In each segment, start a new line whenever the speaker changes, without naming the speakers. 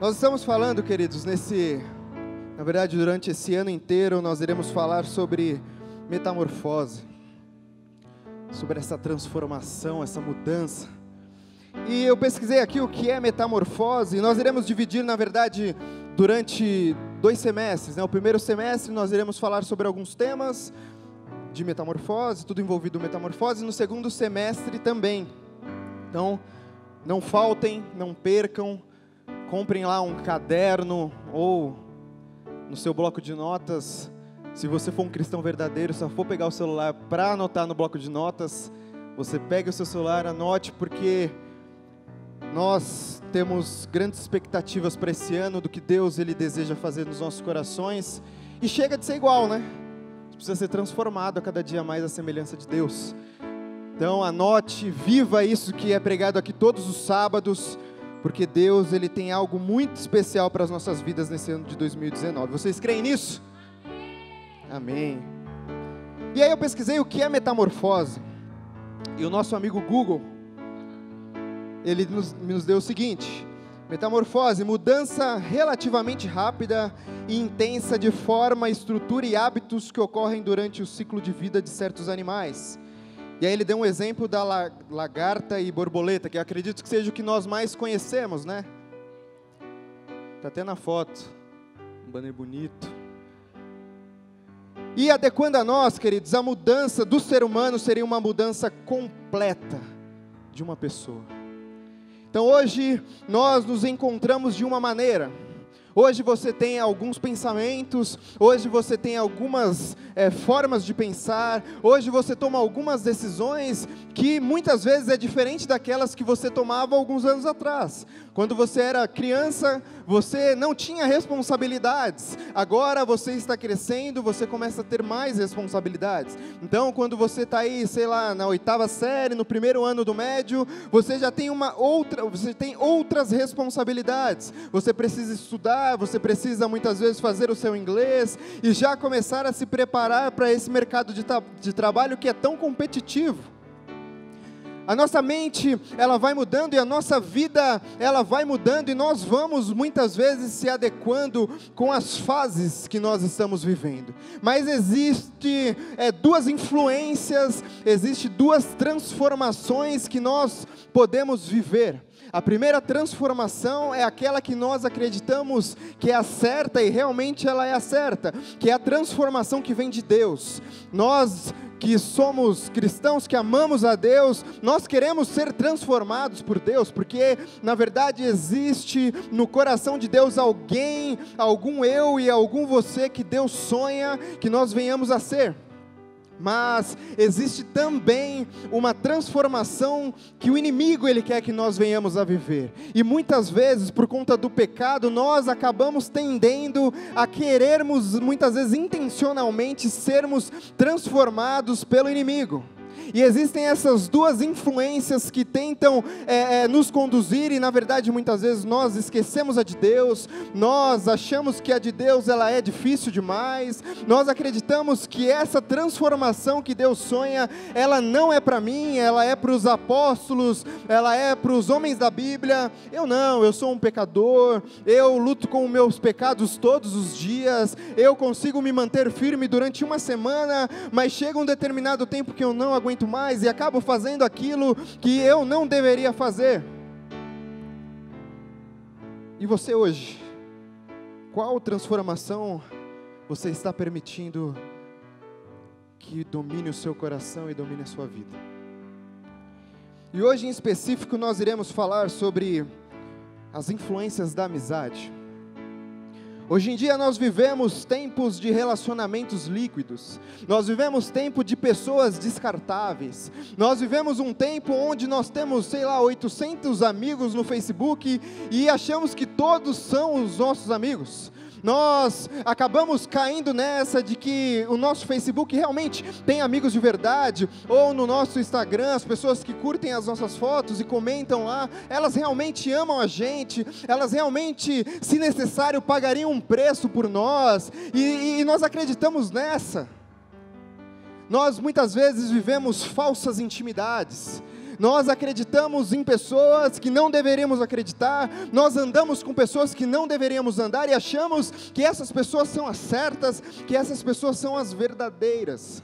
Nós estamos falando, queridos, na verdade, durante esse ano inteiro, nós iremos falar sobre metamorfose, sobre essa transformação, essa mudança. E eu pesquisei aqui o que é metamorfose, e nós iremos dividir, na verdade, durante 2 semestres, né? O primeiro semestre nós iremos falar sobre alguns temas de metamorfose, tudo envolvido em metamorfose, e no segundo semestre também. Então, não faltem, não percam, comprem lá um caderno ou no seu bloco de notas. Se você for um cristão verdadeiro, só for pegar o celular para anotar no bloco de notas, você pega o seu celular, anote, porque nós temos grandes expectativas para esse ano, do que Deus ele deseja fazer nos nossos corações, e chega de ser igual, né? Precisa ser transformado a cada dia mais à semelhança de Deus. Então anote, viva isso que é pregado aqui todos os sábados, porque Deus ele tem algo muito especial para as nossas vidas nesse ano de 2019. Vocês creem nisso? Amém. E aí eu pesquisei o que é metamorfose, e o nosso amigo Google, ele nos deu o seguinte: metamorfose, mudança relativamente rápida e intensa de forma, estrutura e hábitos que ocorrem durante o ciclo de vida de certos animais. E aí ele deu um exemplo da lagarta e borboleta, que eu acredito que seja o que nós mais conhecemos, né? Está até na foto, um banner bonito. E adequando a nós, queridos, a mudança do ser humano seria uma mudança completa de uma pessoa. Então hoje nós nos encontramos de uma maneira. Hoje você tem alguns pensamentos, hoje você tem algumas formas de pensar, hoje você toma algumas decisões que muitas vezes é diferente daquelas que você tomava alguns anos atrás. Quando você era criança, você não tinha responsabilidades. Agora você está crescendo, você começa a ter mais responsabilidades. Então quando você está aí, sei lá, na 8ª série, no primeiro ano do médio, você já tem você tem outras responsabilidades. Você precisa estudar, você precisa muitas vezes fazer o seu inglês e já começar a se preparar para esse mercado de trabalho que é tão competitivo. A nossa mente, ela vai mudando, e a nossa vida, ela vai mudando, e nós vamos muitas vezes se adequando com as fases que nós estamos vivendo. Mas existe 2 influências, existe 2 transformações que nós podemos viver. A primeira transformação é aquela que nós acreditamos que é a certa, e realmente ela é a certa, que é a transformação que vem de Deus. Nós que somos cristãos, que amamos a Deus, nós queremos ser transformados por Deus, porque na verdade existe no coração de Deus algum eu e algum você que Deus sonha que nós venhamos a ser. Mas existe também uma transformação que o inimigo ele quer que nós venhamos a viver, e muitas vezes por conta do pecado nós acabamos tendendo a querermos, muitas vezes intencionalmente, sermos transformados pelo inimigo. E existem essas 2 influências que tentam nos conduzir, e na verdade muitas vezes nós esquecemos a de Deus, nós achamos que a de Deus ela é difícil demais, nós acreditamos que essa transformação que Deus sonha, ela não é para mim, ela é para os apóstolos, ela é para os homens da Bíblia. Eu sou um pecador, eu luto com os meus pecados todos os dias, eu consigo me manter firme durante uma semana, mas chega um determinado tempo que eu não aguento mais e acabo fazendo aquilo que eu não deveria fazer. E você hoje, qual transformação você está permitindo que domine o seu coração e domine a sua vida? E hoje em específico nós iremos falar sobre as influências da amizade. Hoje em dia nós vivemos tempos de relacionamentos líquidos, nós vivemos tempo de pessoas descartáveis, nós vivemos um tempo onde nós temos, 800 amigos no Facebook e achamos que todos são os nossos amigos. Nós acabamos caindo nessa de que o nosso Facebook realmente tem amigos de verdade, ou no nosso Instagram, as pessoas que curtem as nossas fotos e comentam lá, elas realmente amam a gente, elas realmente, se necessário, pagariam um preço por nós, e nós acreditamos nessa. Nós muitas vezes vivemos falsas intimidades, Nós acreditamos em pessoas que não deveríamos acreditar, nós andamos com pessoas que não deveríamos andar e achamos que essas pessoas são as certas, que essas pessoas são as verdadeiras.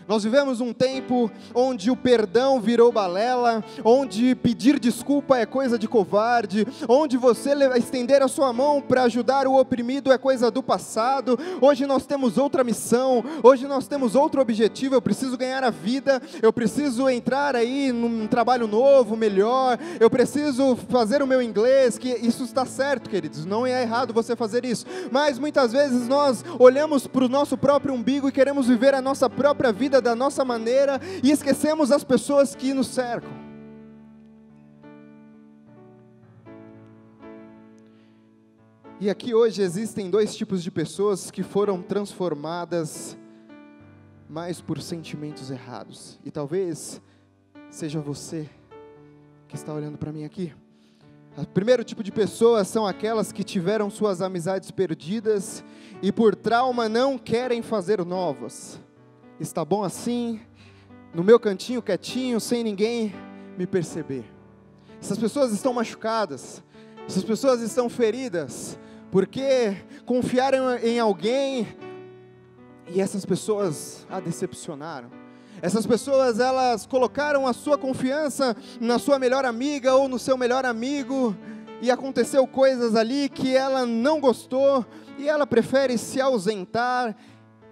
Nós vivemos um tempo onde o perdão virou balela, onde pedir desculpa é coisa de covarde, onde você estender a sua mão para ajudar o oprimido é coisa do passado. Hoje nós temos outra missão, hoje nós temos outro objetivo. Eu preciso ganhar a vida, eu preciso entrar aí num trabalho novo, melhor, eu preciso fazer o meu inglês, que isso está certo, queridos, não é errado você fazer isso, mas muitas vezes nós olhamos para o nosso próprio umbigo e queremos viver a nossa própria vida da nossa maneira e esquecemos as pessoas que nos cercam. E aqui hoje existem dois tipos de pessoas que foram transformadas mais por sentimentos errados, e talvez seja você que está olhando para mim aqui. O primeiro tipo de pessoas são aquelas que tiveram suas amizades perdidas e por trauma não querem fazer novas. Está bom assim, no meu cantinho quietinho, sem ninguém me perceber. Essas pessoas estão machucadas, essas pessoas estão feridas, porque confiaram em alguém e essas pessoas a decepcionaram. Essas pessoas, elas colocaram a sua confiança na sua melhor amiga ou no seu melhor amigo, e aconteceu coisas ali que ela não gostou, e ela prefere se ausentar,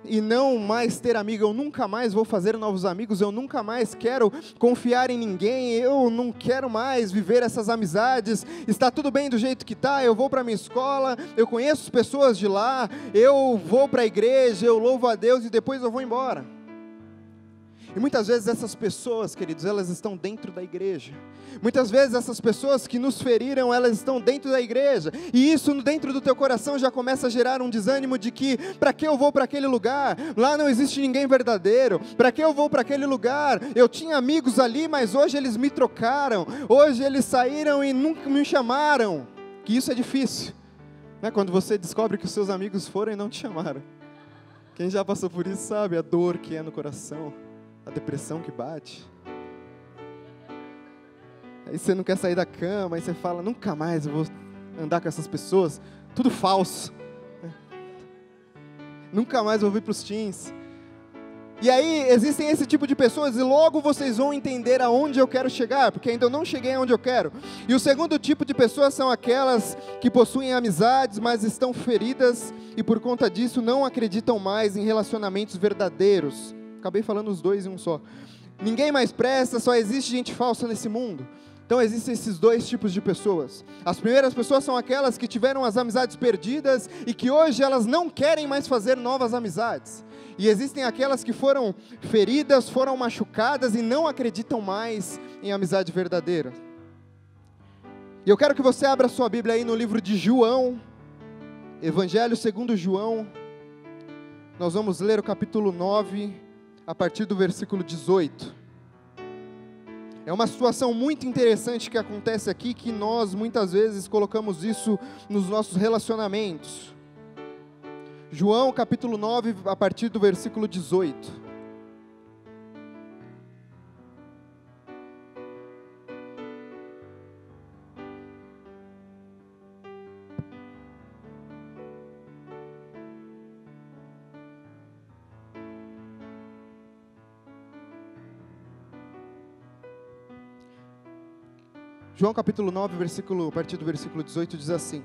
e não mais ter amigo. Eu nunca mais vou fazer novos amigos, eu nunca mais quero confiar em ninguém, eu não quero mais viver essas amizades, está tudo bem do jeito que está, eu vou para a minha escola, eu conheço pessoas de lá, eu vou para a igreja, eu louvo a Deus e depois eu vou embora. E muitas vezes essas pessoas, queridos, elas estão dentro da igreja. Muitas vezes essas pessoas que nos feriram, elas estão dentro da igreja. E isso dentro do teu coração já começa a gerar um desânimo de que, para que eu vou para aquele lugar? Lá não existe ninguém verdadeiro. Para que eu vou para aquele lugar? Eu tinha amigos ali, mas hoje eles me trocaram. Hoje eles saíram e nunca me chamaram. Que isso é difícil, né? Quando você descobre que os seus amigos foram e não te chamaram. Quem já passou por isso sabe a dor que é no coração. A depressão que bate. Aí você não quer sair da cama, aí você fala, nunca mais eu vou andar com essas pessoas, tudo falso. Nunca mais vou vir para os teens. E aí existem esse tipo de pessoas e logo vocês vão entender aonde eu quero chegar, porque ainda eu não cheguei aonde eu quero. E o segundo tipo de pessoas são aquelas que possuem amizades, mas estão feridas e por conta disso não acreditam mais em relacionamentos verdadeiros. Acabei falando os dois em um só. Ninguém mais presta, só existe gente falsa nesse mundo. Então existem esses dois tipos de pessoas. As primeiras pessoas são aquelas que tiveram as amizades perdidas e que hoje elas não querem mais fazer novas amizades. E existem aquelas que foram feridas, foram machucadas e não acreditam mais em amizade verdadeira. E eu quero que você abra sua Bíblia aí no livro de João, Evangelho segundo João. Nós vamos ler o capítulo 9, a partir do versículo 18. É uma situação muito interessante que acontece aqui, que nós muitas vezes colocamos isso nos nossos relacionamentos. João capítulo 9, a partir do versículo 18. João capítulo 9, a partir do versículo 18, diz assim: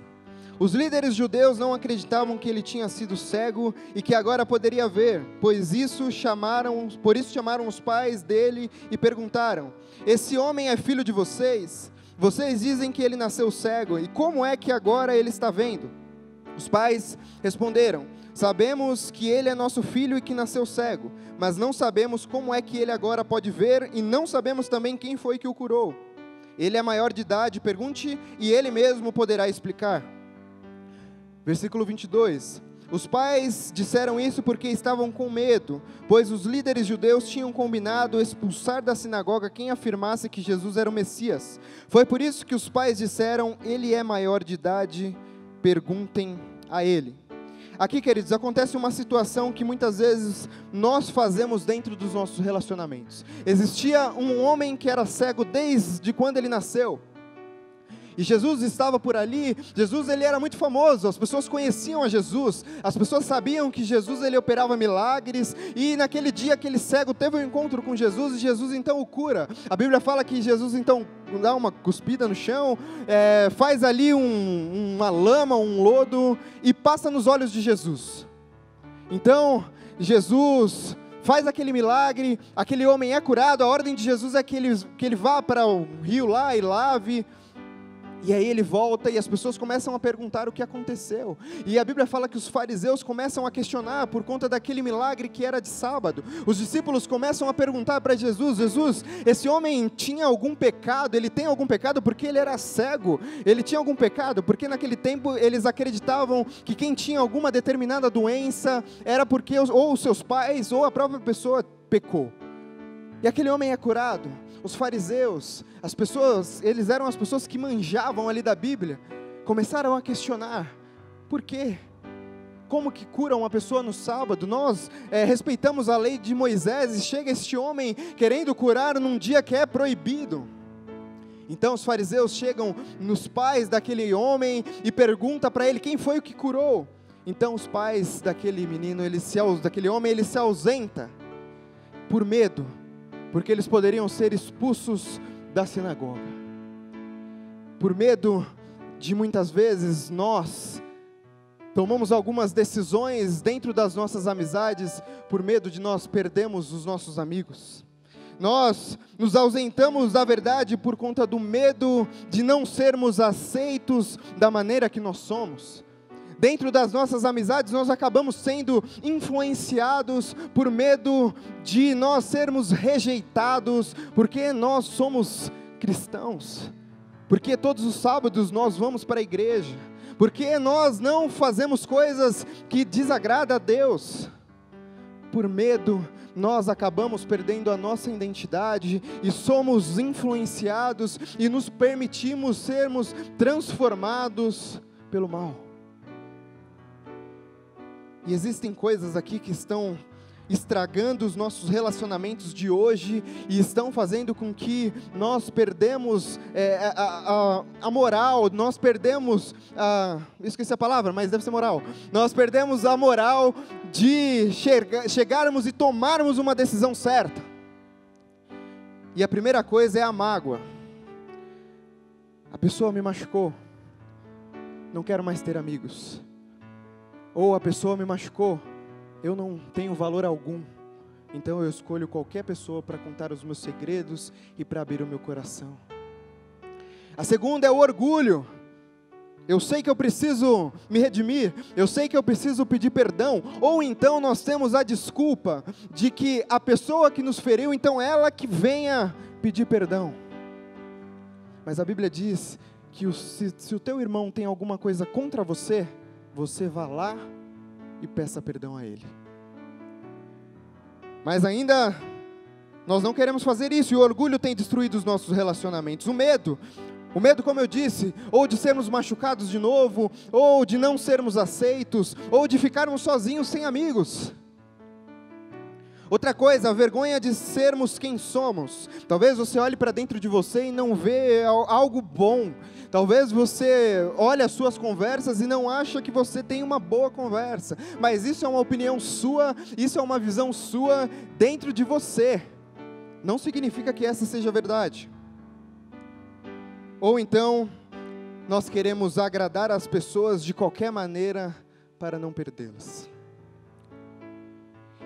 Os líderes judeus não acreditavam que ele tinha sido cego e que agora poderia ver, por isso chamaram os pais dele e perguntaram: Esse homem é filho de vocês? Vocês dizem que ele nasceu cego, e como é que agora ele está vendo? Os pais responderam: Sabemos que ele é nosso filho e que nasceu cego, mas não sabemos como é que ele agora pode ver e não sabemos também quem foi que o curou. Ele é maior de idade, pergunte e ele mesmo poderá explicar. Versículo 22. Os pais disseram isso porque estavam com medo, pois os líderes judeus tinham combinado expulsar da sinagoga quem afirmasse que Jesus era o Messias. Foi por isso que os pais disseram: ele é maior de idade, perguntem a ele. Aqui, queridos, acontece uma situação que muitas vezes nós fazemos dentro dos nossos relacionamentos. Existia um homem que era cego desde quando ele nasceu. E Jesus estava por ali. Jesus, ele era muito famoso, as pessoas conheciam a Jesus, as pessoas sabiam que Jesus, ele operava milagres, e naquele dia aquele cego teve um encontro com Jesus, e Jesus então o cura. A Bíblia fala que Jesus então dá uma cuspida no chão, faz ali uma lama, um lodo, e passa nos olhos de Jesus. Então, Jesus faz aquele milagre, aquele homem é curado. A ordem de Jesus é que ele vá para o rio lá e lave. E aí ele volta e as pessoas começam a perguntar o que aconteceu. E a Bíblia fala que os fariseus começam a questionar por conta daquele milagre que era de sábado. Os discípulos começam a perguntar para Jesus: Jesus, esse homem tinha algum pecado? Ele tem algum pecado porque ele era cego? Ele tinha algum pecado? Porque naquele tempo eles acreditavam que quem tinha alguma determinada doença era porque ou os seus pais ou a própria pessoa pecou. E aquele homem é curado. Os fariseus, as pessoas, eles eram as pessoas que manjavam ali da Bíblia, começaram a questionar: por quê? Como que cura uma pessoa no sábado? Nós respeitamos a lei de Moisés, e chega este homem querendo curar num dia que é proibido. Então os fariseus chegam nos pais daquele homem e perguntam para ele quem foi o que curou. Então os pais daquele menino, daquele homem, ele se ausenta por medo, porque eles poderiam ser expulsos da sinagoga. Por medo de muitas vezes nós tomamos algumas decisões dentro das nossas amizades, por medo de nós perdermos os nossos amigos. Nós nos ausentamos da verdade por conta do medo de não sermos aceitos da maneira que nós somos. Dentro das nossas amizades, nós acabamos sendo influenciados por medo de nós sermos rejeitados, porque nós somos cristãos, porque todos os sábados nós vamos para a igreja, porque nós não fazemos coisas que desagradam a Deus. Por medo, nós acabamos perdendo a nossa identidade e somos influenciados e nos permitimos sermos transformados pelo mal. E existem coisas aqui que estão estragando os nossos relacionamentos de hoje e estão fazendo com que nós perdemos a moral, nós perdemos, esqueci a palavra, mas deve ser moral, nós perdemos a moral de chegarmos e tomarmos uma decisão certa. E a primeira coisa é a mágoa. A pessoa me machucou, não quero mais ter amigos. Ou a pessoa me machucou, eu não tenho valor algum, então eu escolho qualquer pessoa para contar os meus segredos e para abrir o meu coração. A segunda é o orgulho. Eu sei que eu preciso me redimir, eu sei que eu preciso pedir perdão. Ou então nós temos a desculpa de que a pessoa que nos feriu, então ela que venha pedir perdão. Mas a Bíblia diz que se o teu irmão tem alguma coisa contra você, você vá lá e peça perdão a ele. Mas ainda, nós não queremos fazer isso, e o orgulho tem destruído os nossos relacionamentos. O medo, como eu disse, ou de sermos machucados de novo, ou de não sermos aceitos, ou de ficarmos sozinhos sem amigos. Outra coisa, a vergonha de sermos quem somos. Talvez você olhe para dentro de você e não vê algo bom. Talvez você olhe as suas conversas e não acha que você tem uma boa conversa. Mas isso é uma opinião sua, isso é uma visão sua dentro de você. Não significa que essa seja a verdade. Ou então, nós queremos agradar as pessoas de qualquer maneira para não perdê-las.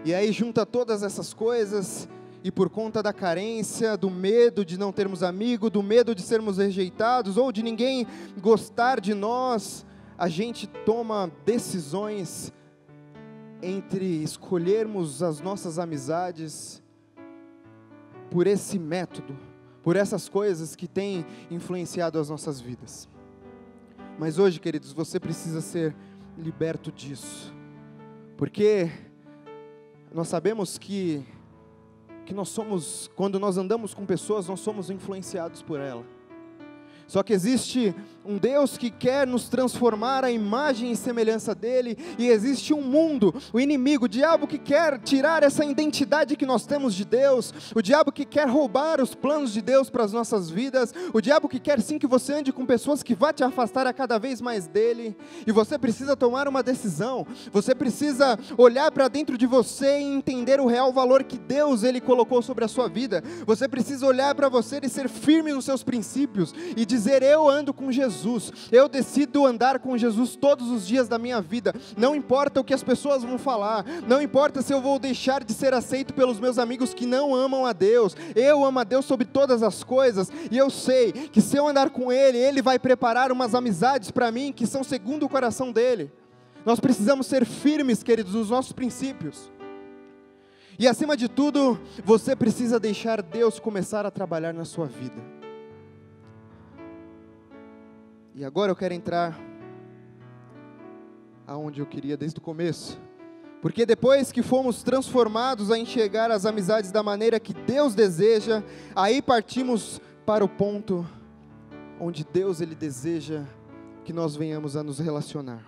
E aí junta todas essas coisas, e por conta da carência, do medo de não termos amigo, do medo de sermos rejeitados, ou de ninguém gostar de nós, a gente toma decisões entre escolhermos as nossas amizades por esse método, por essas coisas que têm influenciado as nossas vidas. Mas hoje, queridos, você precisa ser liberto disso, porque nós sabemos que nós somos, quando nós andamos com pessoas, nós somos influenciados por ela. Só que existe um Deus que quer nos transformar à imagem e semelhança dele, e existe um mundo, o inimigo, o diabo que quer tirar essa identidade que nós temos de Deus, o diabo que quer roubar os planos de Deus para as nossas vidas, o diabo que quer sim que você ande com pessoas que vão te afastar a cada vez mais dele, e você precisa tomar uma decisão, você precisa olhar para dentro de você e entender o real valor que Deus ele colocou sobre a sua vida, você precisa olhar para você e ser firme nos seus princípios, e dizer: eu ando com Jesus, eu decido andar com Jesus todos os dias da minha vida, não importa o que as pessoas vão falar, não importa se eu vou deixar de ser aceito pelos meus amigos que não amam a Deus, eu amo a Deus sobre todas as coisas, e eu sei que se eu andar com Ele, Ele vai preparar umas amizades para mim, que são segundo o coração dEle. Nós precisamos ser firmes, queridos, nos nossos princípios, e acima de tudo, você precisa deixar Deus começar a trabalhar na sua vida. E agora eu quero entrar aonde eu queria desde o começo, porque depois que fomos transformados a enxergar as amizades da maneira que Deus deseja, aí partimos para o ponto onde Deus ele deseja que nós venhamos a nos relacionar.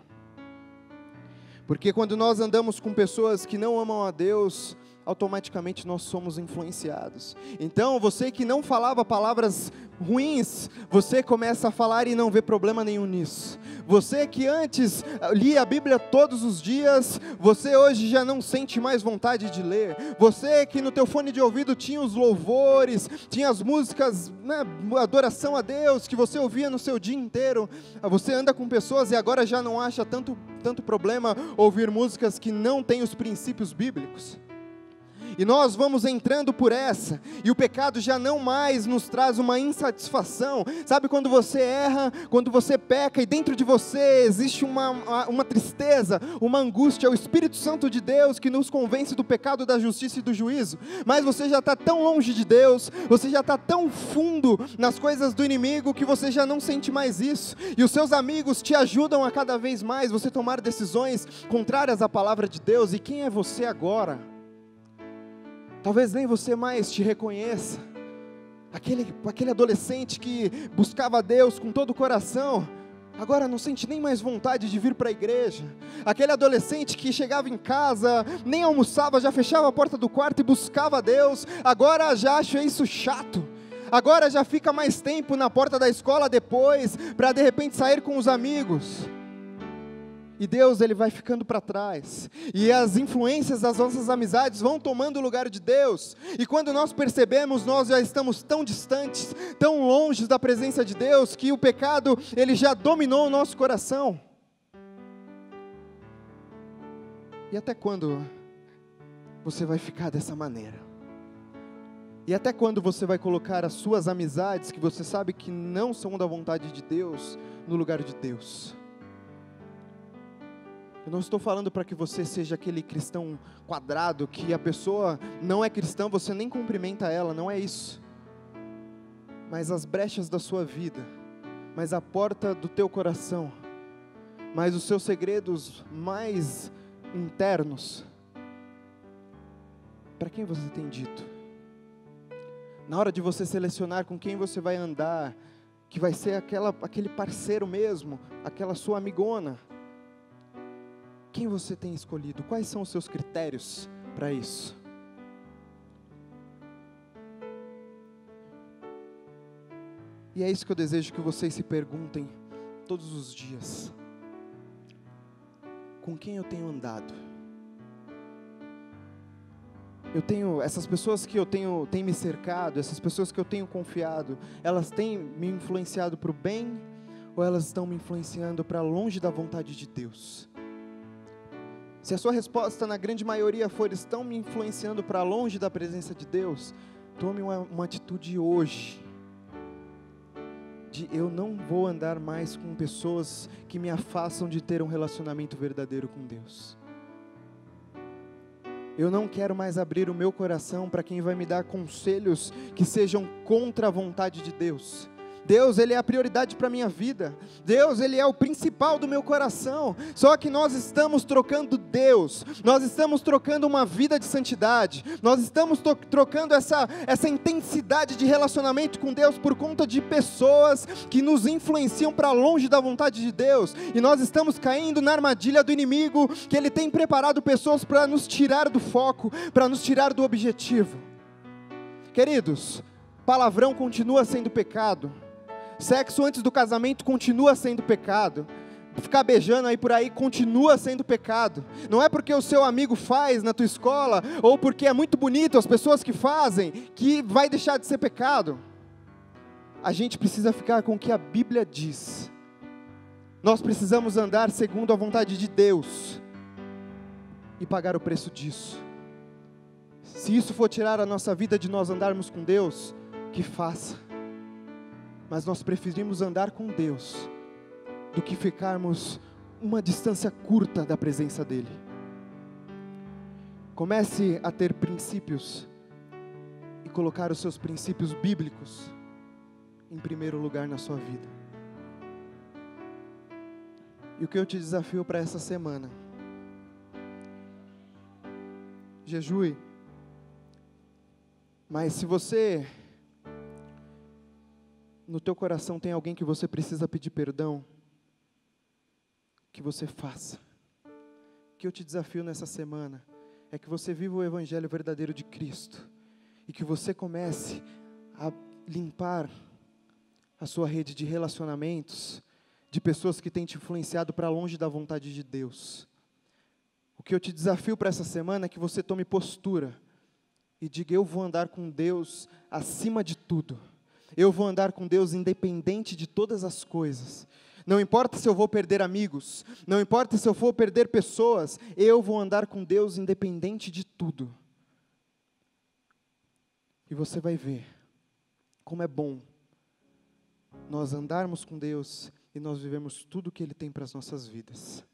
Porque quando nós andamos com pessoas que não amam a Deus, automaticamente nós somos influenciados. Então você que não falava palavras ruins, você começa a falar e não vê problema nenhum nisso. Você que antes lia a Bíblia todos os dias, você hoje já não sente mais vontade de ler. Você que no teu fone de ouvido tinha os louvores, tinha as músicas, né, adoração a Deus, que você ouvia no seu dia inteiro, você anda com pessoas e agora já não acha tanto problema ouvir músicas que não têm os princípios bíblicos. E nós vamos entrando por essa, e o pecado já não mais nos traz uma insatisfação. Sabe quando você erra, quando você peca, e dentro de você existe uma tristeza, uma angústia, é o Espírito Santo de Deus que nos convence do pecado, da justiça e do juízo, mas você já está tão longe de Deus, você já está tão fundo nas coisas do inimigo, que você já não sente mais isso, e os seus amigos te ajudam a cada vez mais você tomar decisões contrárias à palavra de Deus. E quem é você agora? Talvez nem você mais te reconheça, aquele adolescente que buscava Deus com todo o coração, agora não sente nem mais vontade de vir para a igreja. Aquele adolescente que chegava em casa, nem almoçava, já fechava a porta do quarto e buscava Deus, agora já acha isso chato. Agora já fica mais tempo na porta da escola depois, para de repente sair com os amigos. E Deus ele vai ficando para trás, e as influências das nossas amizades vão tomando o lugar de Deus, e quando nós percebemos, nós já estamos tão distantes, tão longe da presença de Deus, que o pecado ele já dominou o nosso coração. E até quando você vai ficar dessa maneira? E até quando você vai colocar as suas amizades, que você sabe que não são da vontade de Deus, no lugar de Deus? Eu não estou falando para que você seja aquele cristão quadrado, que a pessoa não é cristã, você nem cumprimenta ela, não é isso. Mas as brechas da sua vida, mas a porta do teu coração, mas os seus segredos mais internos, para quem você tem dito? Na hora de você selecionar com quem você vai andar, que vai ser aquele parceiro mesmo, aquela sua amigona, quem você tem escolhido? Quais são os seus critérios para isso? E é isso que eu desejo que vocês se perguntem todos os dias. Com quem eu tenho andado? Essas pessoas que têm me cercado, essas pessoas que eu tenho confiado, elas têm me influenciado para o bem, ou elas estão me influenciando para longe da vontade de Deus? Se a sua resposta na grande maioria for, estão me influenciando para longe da presença de Deus, tome uma atitude hoje, de eu não vou andar mais com pessoas que me afastam de ter um relacionamento verdadeiro com Deus. Eu não quero mais abrir o meu coração para quem vai me dar conselhos que sejam contra a vontade de Deus. Deus, Ele é a prioridade para a minha vida. Deus, Ele é o principal do meu coração. Só que nós estamos trocando Deus, nós estamos trocando uma vida de santidade, nós estamos trocando essa intensidade de relacionamento com Deus por conta de pessoas que nos influenciam para longe da vontade de Deus, e nós estamos caindo na armadilha do inimigo, que ele tem preparado pessoas para nos tirar do foco, para nos tirar do objetivo. Queridos, palavrão continua sendo pecado, sexo antes do casamento continua sendo pecado, ficar beijando aí por aí continua sendo pecado. Não é porque o seu amigo faz na tua escola, ou porque é muito bonito as pessoas que fazem, que vai deixar de ser pecado. A gente precisa ficar com o que a Bíblia diz. Nós precisamos andar segundo a vontade de Deus e pagar o preço disso. Se isso for tirar a nossa vida de nós andarmos com Deus, que faça. Mas nós preferimos andar com Deus do que ficarmos uma distância curta da presença dEle. Comece a ter princípios e colocar os seus princípios bíblicos em primeiro lugar na sua vida. E o que eu te desafio para essa semana? Jejue. Mas se você, no teu coração tem alguém que você precisa pedir perdão, que você faça. O que eu te desafio nessa semana é que você viva o Evangelho verdadeiro de Cristo, e que você comece a limpar a sua rede de relacionamentos, de pessoas que têm te influenciado para longe da vontade de Deus. O que eu te desafio para essa semana é que você tome postura e diga: eu vou andar com Deus acima de tudo. Eu vou andar com Deus independente de todas as coisas. Não importa se eu vou perder amigos, não importa se eu for perder pessoas, eu vou andar com Deus independente de tudo. E você vai ver como é bom nós andarmos com Deus e nós vivemos tudo o que Ele tem para as nossas vidas.